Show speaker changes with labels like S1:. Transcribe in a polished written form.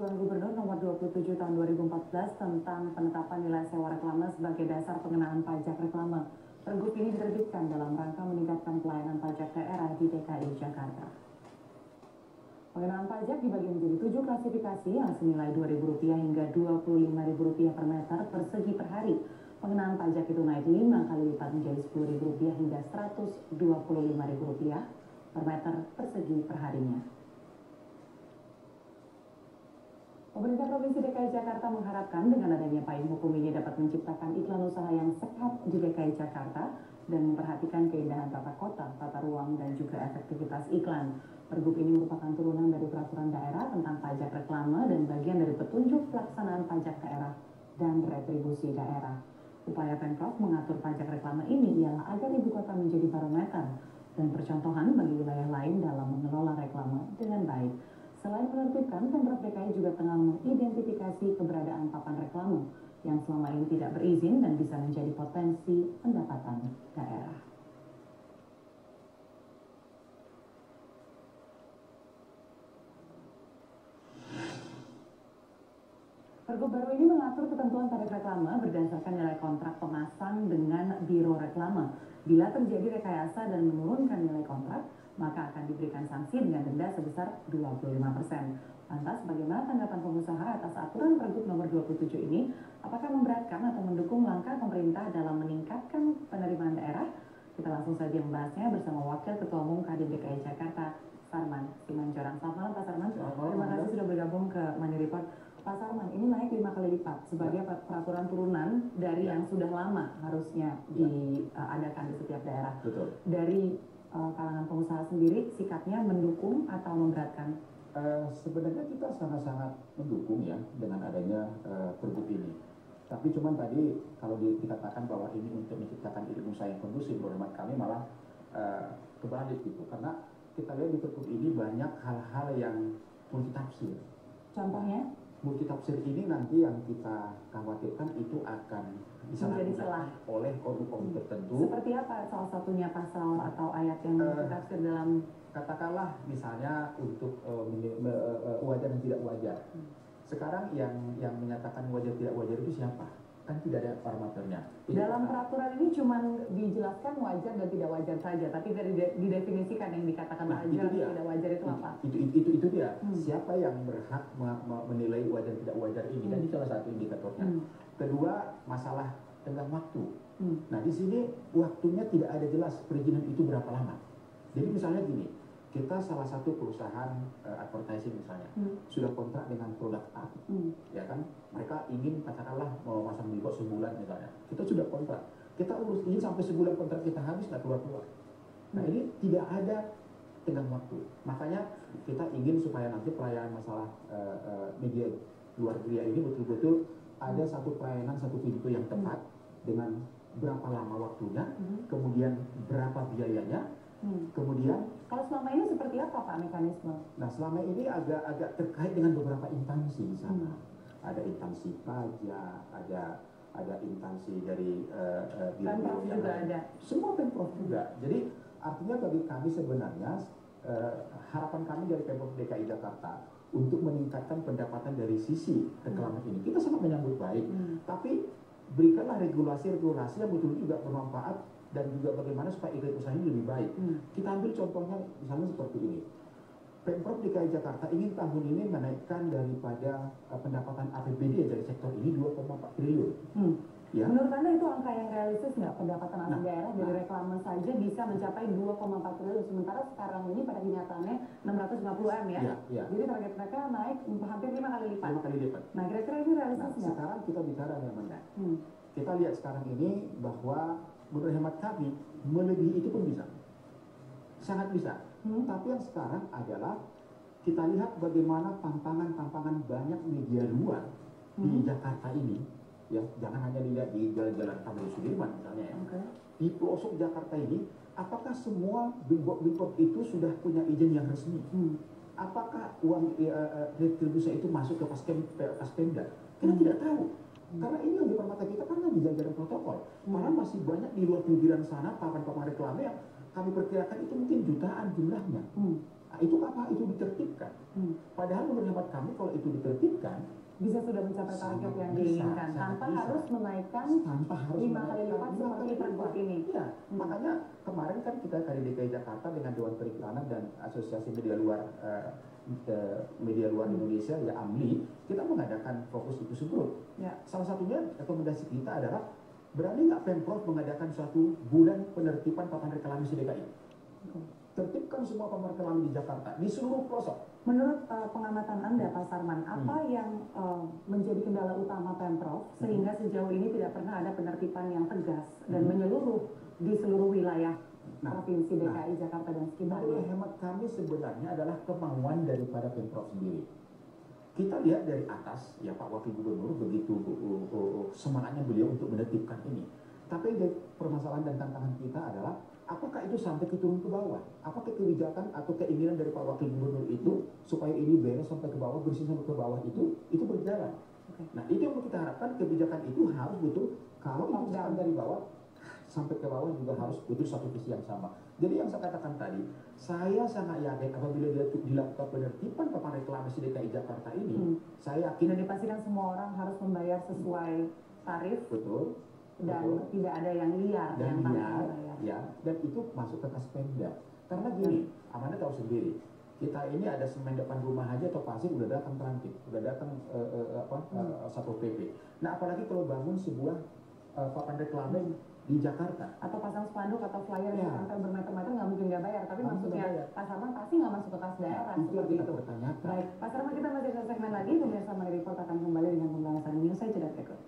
S1: Peraturan Gubernur Nomor 27 Tahun 2014 tentang penetapan nilai sewa reklame sebagai dasar pengenaan pajak reklame. Pergub ini diterbitkan dalam rangka meningkatkan pelayanan pajak daerah di DKI Jakarta. Pengenaan pajak dibagi menjadi 7 klasifikasi yang senilai Rp2.000 hingga Rp25.000 per meter persegi per hari. Pengenaan pajak itu naik 5 kali lipat menjadi Rp10.000 hingga Rp125.000 per meter persegi per harinya. Pemerintah Provinsi DKI Jakarta mengharapkan dengan adanya payung hukum ini dapat menciptakan iklan usaha yang sehat di DKI Jakarta dan memperhatikan keindahan tata kota, tata ruang, dan juga efektivitas iklan. Pergub ini merupakan turunan dari peraturan daerah tentang pajak reklame dan bagian dari petunjuk pelaksanaan pajak daerah dan retribusi daerah. Upaya Pemprov mengatur pajak reklame ini ialah agar ibu kota menjadi barometer dan percontohan bagi wilayah lain dalam mengelola reklame dengan baik. Selain menertibkan, Pemprov DKI juga tengah mengidentifikasi keberadaan papan reklame yang selama ini tidak berizin dan bisa menjadi potensi pendapatan daerah. Pergub baru ini mengatur ketentuan tarif reklame berdasarkan nilai kontrak pemasang dengan biro reklame. Bila terjadi rekayasa dan menurunkan nilai kontrak, maka akan diberikan sanksi dengan denda sebesar 25%. Lantas, bagaimana tanggapan pengusaha atas aturan Pergub nomor 27 ini? Apakah memberatkan atau mendukung langkah pemerintah dalam meningkatkan penerimaan daerah? Kita langsung saja membahasnya bersama Wakil Ketua Umum Kadin DKI Jakarta, Sarman Simanjorang. Selamat malam, Pak Sarman. Terima kasih sudah bergabung ke Money Report. Pak Sarman, ini naik 5 kali lipat sebagai peraturan turunan dari yang sudah lama harusnya diadakan di setiap daerah.
S2: Betul.
S1: Dari kalangan pengusaha sendiri, sikapnya mendukung atau memberatkan?
S2: Sebenarnya kita sangat-sangat mendukung ya dengan adanya pergub ini. Tapi cuman tadi kalau dikatakan bahwa ini untuk menciptakan iklim usaha yang kondusif, menurut kami malah kebalik gitu. Karena kita lihat di pergub ini banyak hal-hal yang multitafsir.
S1: Contohnya?
S2: Multitafsir ini nanti yang kita khawatirkan itu akan disalahgunakan oleh korum-korum tertentu.
S1: Seperti apa salah satunya pasal atau ayat yang multitafsir dalam?
S2: Katakanlah misalnya untuk wajar dan tidak wajar. Sekarang yang menyatakan wajar tidak wajar itu siapa? Kan tidak ada parameternya.
S1: Dalam peraturan ini cuma dijelaskan wajar dan tidak wajar saja, tapi didefinisikan yang dikatakan wajar dan tidak wajar itu apa?
S2: Itu dia. Siapa yang berhak menilai wajar tidak wajar ini? Dan ini salah satu indikatornya. Kedua, masalah tenggang waktu. Nah, di sini waktunya tidak ada jelas perizinan itu berapa lama. Jadi misalnya gini, kita salah satu perusahaan advertising misalnya sudah kontrak dengan produk A, ya kan? Mereka ingin katakanlah mau masang billboard sebulan misalnya, kita sudah kontrak, kita urus ini sampai sebulan kontrak kita habis nggak keluar. Nah ini tidak ada tenggang waktu, makanya kita ingin supaya nanti pelayanan masalah media luar gria ini betul-betul ada satu pelayanan, satu pintu yang tepat dengan berapa lama waktunya, kemudian berapa biayanya. Kemudian
S1: kalau selama ini seperti apa Pak mekanisme?
S2: Nah selama ini agak terkait dengan beberapa instansi di sana. Ada instansi pajak, ada instansi dari
S1: Pemprov juga ada.
S2: Semua Pemprov juga. Jadi artinya bagi kami sebenarnya harapan kami dari Pemprov DKI Jakarta untuk meningkatkan pendapatan dari sisi reklame ini kita sangat menyambut baik. Tapi berikanlah regulasi-regulasi yang betul juga bermanfaat dan juga bagaimana supaya iklim usaha ini lebih baik. Kita ambil contohnya misalnya seperti ini. Pemprov DKI Jakarta ingin tahun ini menaikkan daripada pendapatan APBD dari sektor ini 2,4 triliun. Ya.
S1: Menurut Anda itu angka yang realistis nggak? Pendapatan asli daerah dari reklame saja bisa mencapai 2,4 triliun. Sementara sekarang ini pada kenyataannya 650 M ya? Jadi target mereka naik hampir 5 kali lipat.
S2: 5 kali lipat.
S1: Nah kira-kira ini realistis nggak?
S2: Sekarang kita bicara Amanda. Kita lihat sekarang ini bahwa menurut hemat kami melebihi itu pun bisa, sangat bisa. Tapi yang sekarang adalah kita lihat bagaimana tantangan banyak media luar di Jakarta ini, ya jangan hanya dilihat di jalan-jalan Tamrin Sudirman misalnya ya. Di pelosok Jakarta ini, apakah semua billboard itu sudah punya izin yang resmi? Apakah uang retribusi itu masuk ke Paspemda? Kita tidak tahu. Karena ini yang di depan mata kita karena di jalan protokol. Malah masih banyak di luar pinggiran sana papan-papan reklame yang kami perkirakan itu mungkin jutaan jumlahnya. Nah, itu apa? Itu ditertibkan. Padahal menurut hemat kami kalau itu ditertibkan
S1: bisa sudah mencapai target yang diinginkan tanpa harus menaikkan 5 kali lipat seperti Pergub ini.
S2: Iya, makanya kemarin kan kita dari DKI Jakarta dengan Dewan Periklanan dan Asosiasi Media Luar Indonesia ya AMLI, kita mengadakan fokus itu tersebut. Ya. Salah satunya rekomendasi kita adalah berani nggak Pemprov mengadakan suatu bulan penertiban papan reklame DKI. Tertibkan semua papan reklame di Jakarta di seluruh pelosok.
S1: Menurut pengamatan Anda, Pak Sarman, apa yang menjadi kendala utama Pemprov sehingga sejauh ini tidak pernah ada penertiban yang tegas dan menyeluruh di seluruh wilayah Provinsi DKI Jakarta dan sekitarnya?
S2: Menurut hemat kami sebenarnya adalah kemauan daripada Pemprov sendiri. Kita lihat dari atas, ya Pak Wakil Gubernur begitu semangatnya beliau untuk menertibkan ini. Tapi permasalahan dan tantangan kita adalah apakah itu sampai turun ke bawah? Apakah kebijakan atau keinginan dari Pak Wakil Gubernur itu supaya ini beres sampai ke bawah, bersih sampai ke bawah itu berjalan. Nah, itu yang kita harapkan, kebijakan itu harus betul kalau itu dari bawah sampai ke bawah juga harus betul satu visi yang sama. Jadi yang saya katakan tadi, saya sangat yakin apabila dia dilakukan penertiban papan reklame DKI Jakarta ini, saya yakin
S1: dan dipastikan semua orang harus membayar sesuai tarif.
S2: Betul.
S1: Dan tidak ada yang liar
S2: dan ya, dan itu masuk ke kas Pemda. Karena gini, Amanda tahu sendiri, kita ini ada semen depan rumah aja atau pasir udah datang transit, udah datang Satpol PP. Nah, apalagi kalau bangun sebuah papan reklame di Jakarta
S1: atau pasang spanduk atau flyer yang sampai bermeter-meter nggak mungkin nggak bayar, tapi maksudnya Pak Sarman pasti nggak masuk ke kas daerah seperti itu. Baik, Pak Sarman, kita masih ada segmen lagi, pemirsa Money Report akan kembali dengan pembahasan news. Saya jeda berikut.